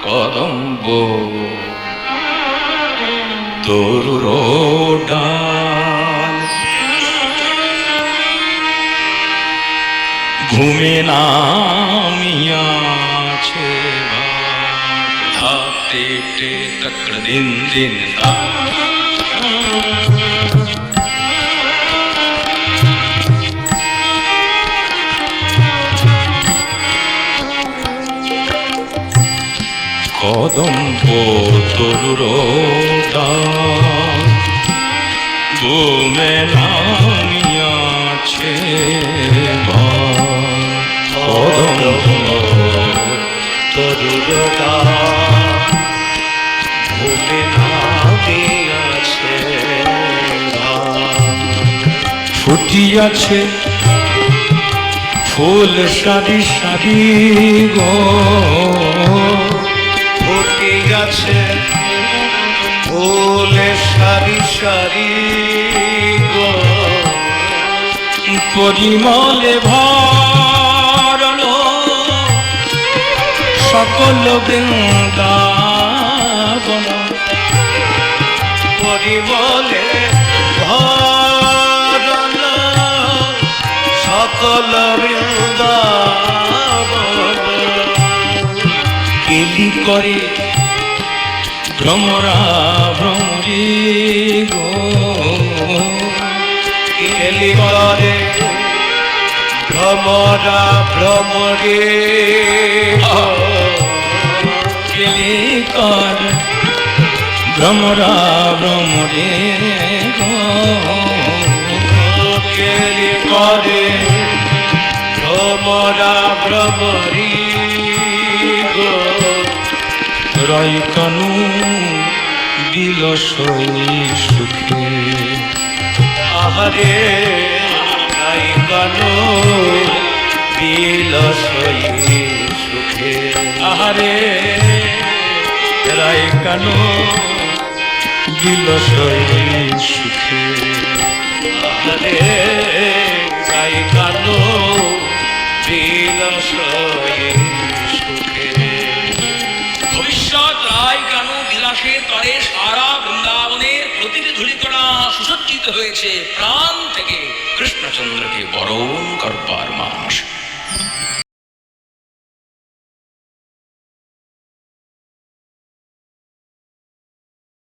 কদম্ব তরুর ডাল ঘুমে নামিয়াছে ধাতে তক্র দিন দিন কদম্ব তরুর ডাল ঘুমে নামিয়াছে কদম্ব তরুর ডাল ঘুমে নামিয়াছে ফুটিয়াছে ফুল সারি সারি গো ফুটিয়াছে ফুল সারি সারি গো পরিমলে ভরল সকল বৃন্দাবন পরিমলে ভরল সকল বৃন্দাবন কেলি করে ভ্রমরা ভ্রমরি গো কেলি করে ভ্রমরা ভ্রমরে কেলি করে ভ্রমরা ভ্রমরে গো কেলি করে ভ্রমরা ভ্রমরি গো রাই কানু বিলসই সুখে আহারে রাই কানু বিলসই সুখে আহারে রাই কানু বিলসই সুখে আহারে রাই কানু বিলসই সুখে ভবিষ্যৎ রায় কানু বিলাসের তরে সারা বৃন্দাবনের প্রতিটি ধূলিকণা সুসজ্জিত হয়েছে প্রাণ থেকে কৃষ্ণচন্দ্রকে বরণ করবার মাস।